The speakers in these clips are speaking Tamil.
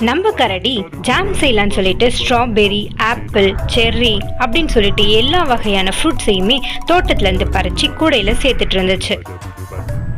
நம்ம கரடி ஜாம் செய்யலான்னு சொல்லிட்டு ஸ்ட்ராபெரி, ஆப்பிள், செர்ரி அப்படின்னு சொல்லிட்டு எல்லா வகையான ஃப்ரூட்ஸையுமே தோட்டத்துலேருந்து பறித்து கூடையில் சேர்த்துட்டு இருந்துச்சு.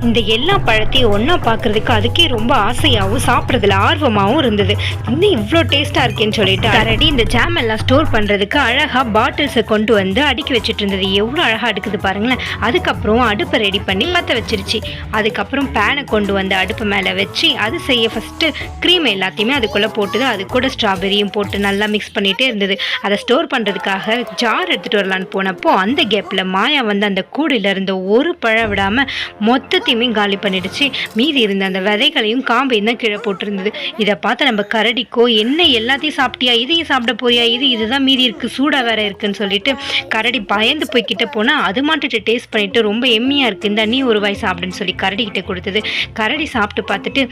இந்த எல்லா பழத்தையும் ஒன்றா பார்க்குறதுக்கு அதுக்கே ரொம்ப ஆசையாகவும் சாப்பிட்றதுல ஆர்வமாகவும் இருந்தது. இன்னும் இவ்வளோ டேஸ்ட்டாக இருக்கேன்னு சொல்லிட்டு கரடி இந்த ஜாம் எல்லாம் ஸ்டோர் பண்ணுறதுக்கு அழகாக பாட்டில்ஸை கொண்டு வந்து அடுக்கி வச்சுட்டு இருந்தது. எவ்வளோ அழகாக அடுக்குது பாருங்களேன். அதுக்கப்புறம் அடுப்பை ரெடி பண்ணி பற்ற வச்சிருச்சு. அதுக்கப்புறம் பேனை கொண்டு வந்து அடுப்பு மேலே வச்சு அது செய்ய ஃபஸ்ட்டு க்ரீம் எல்லாத்தையுமே அதுக்குள்ளே போட்டுது. அது கூட ஸ்ட்ராபெரியும் போட்டு நல்லா மிக்ஸ் பண்ணிகிட்டே இருந்தது. அதை ஸ்டோர் பண்ணுறதுக்காக ஜார் எடுத்துகிட்டு வரலான்னு போனப்போ அந்த கேப்பில் மாயா வந்து அந்த கூடையில் இருந்த ஒரு பழம் விடாமல் மொத்தத்தையுமே காலி பண்ணிடுச்சு. மீதி இருந்த அந்த விதைகளையும் காம்பையும் தான் கீழே போட்டிருந்தது. இதை பார்த்து நம்ம கரடிக்கோ என்ன எல்லாத்தையும் சாப்பிட்டியா, இதையும் சாப்பிட போறியா, இதுதான் மீதி இருக்குது, சூடாக வேற இருக்குன்னு சொல்லிட்டு கரடி பயந்து போய்கிட்ட போனால் அது மாட்டுட்டு டேஸ்ட் பண்ணிட்டு ரொம்ப எம்மியாக இருக்குது, இந்த நீ ஒரு வாய் சாப்பிடுன்னு சொல்லி கரடி கிட்ட கொடுத்தது. கரடி சாப்பிட்டு பார்த்துட்டு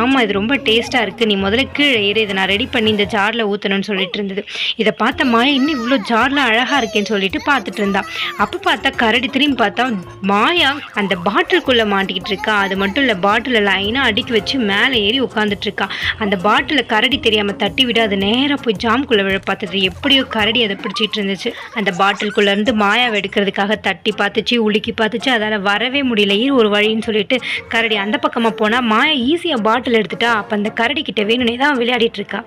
ஆமாம் இது ரொம்ப டேஸ்ட்டாக இருக்குது, நீ முதல்ல கீழே ஏறு, இதை நான் ரெடி பண்ணி இந்த ஜாரில் ஊற்றணும்னு சொல்லிட்டு இருந்தது. இதை பார்த்த மாயா இன்னும் இவ்வளோ ஜார்லாம் அழகாக இருக்கேன்னு சொல்லிட்டு பார்த்துட்டு இருந்தா. அப்போ பார்த்தா கரடி திரும்பி பார்த்தா மாயா அந்த பாட்டிலுக்குள்ளே மாட்டிக்கிட்டு இருக்கா. அது மட்டும் இல்லை, பாட்டிலை லைனாக அடுக்கி வச்சு மேலே ஏறி உட்காந்துட்டு இருக்கா. அந்த பாட்டிலை கரடி தெரியாமல் தட்டி விட அது நேராக போய் ஜாம்குள்ளே விழ பார்த்தது. எப்படியோ கரடி அதை பிடிச்சிட்டு இருந்துச்சு. அந்த பாட்டிலுக்குள்ளேருந்து மாயாவை எடுக்கிறதுக்காக தட்டி பார்த்துச்சு, உலுக்கி பார்த்துச்சு, அதால் வரவே முடியல. ஒரு வழின்னு சொல்லிட்டு கரடி அந்த பக்கமாக போனால் மாயா ஈஸியாக பாட்டில் எடுத்துட்டா. அப்போ அந்த கரடி கிட்ட வேணும்னே தான் விளையாடிட்டு இருக்கா.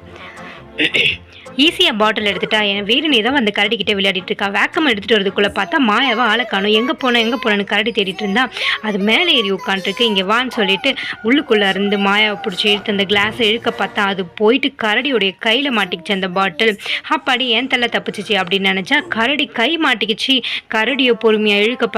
ஈஸியாக பாட்டில் எடுத்துட்டா. வேணுனே தான் அந்த கரடிக்கிட்டே விளையாடிட்டு இருக்கா. வேக்கம் எடுத்துகிட்டு வரதுக்குள்ளே பார்த்தா மாயாவை ஆளை காணும். எங்கே போனேன்னு கரடி தேடிட்டு இருந்தா. அது மேலே ஏறி உட்காந்துருக்கு. இங்கே வான்னு சொல்லிட்டு உள்ளுக்குள்ளே இருந்து மாயாவை பிடிச்சி இழுத்து அந்த கிளாஸை இழுக்க பார்த்தா அது போயிட்டு கரடியோடைய கையில் மாட்டிக்கிச்சு அந்த பாட்டில். அப்பாடி ஏன் தலை தப்பிச்சிச்சு அப்படின்னு நினச்சா கரடி கை மாட்டிக்கிச்சு. கரடியை பொறுமையாக இழுக்க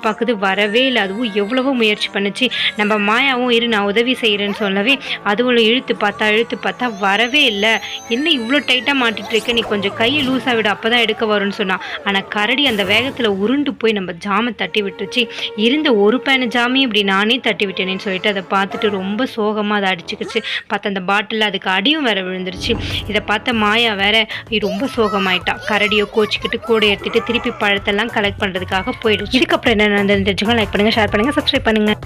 பார்க்குது, வரவே இல்லை. அதுவும் எவ்வளவோ முயற்சி பண்ணுச்சு. நம்ம மாயாவும் இரு நான் உதவி செய்கிறேன்னு சொல்லவே அதுவும் இழுத்து பார்த்தா வரவே இல்லை. என்ன இவ்வளோ டைட்டாக மாட்டிட்டு இருக்க, நீ கொஞ்சம் கையை லூஸாக விட, அப்போதான் எடுக்க வரும்னு சொன்னான். ஆனால் கரடி அந்த வேகத்தில் உருண்டு போய் நம்ம ஜாமை தட்டி விட்டுருச்சு. இருந்த ஒரு பேன ஜாமையும் இப்படி நானே தட்டி விட்டேனேன்னு சொல்லிட்டு அதை பார்த்துட்டு ரொம்ப சோகமாக அதை அடிச்சுக்கிச்சு. பார்த்த அந்த பாட்டில் அதுக்கு அடியும் வேற விழுந்துருச்சு. இதை பார்த்த மாயா வேற ரொம்ப சோகமாயிட்டா. கரடியை கோச்சிக்கிட்டு கூட எடுத்துட்டு திருப்பி பழத்தெல்லாம் கலெக்ட் பண்ணுறதுக்காக போயிடுச்சு. இதுக்கப்புறம் என்ன நடந்ததுன்னு தெரிஞ்சுக்கோங்க. லைக் பண்ணுங்கள், ஷேர் பண்ணுங்கள், சப்ஸ்கிரைப் பண்ணுங்கள்.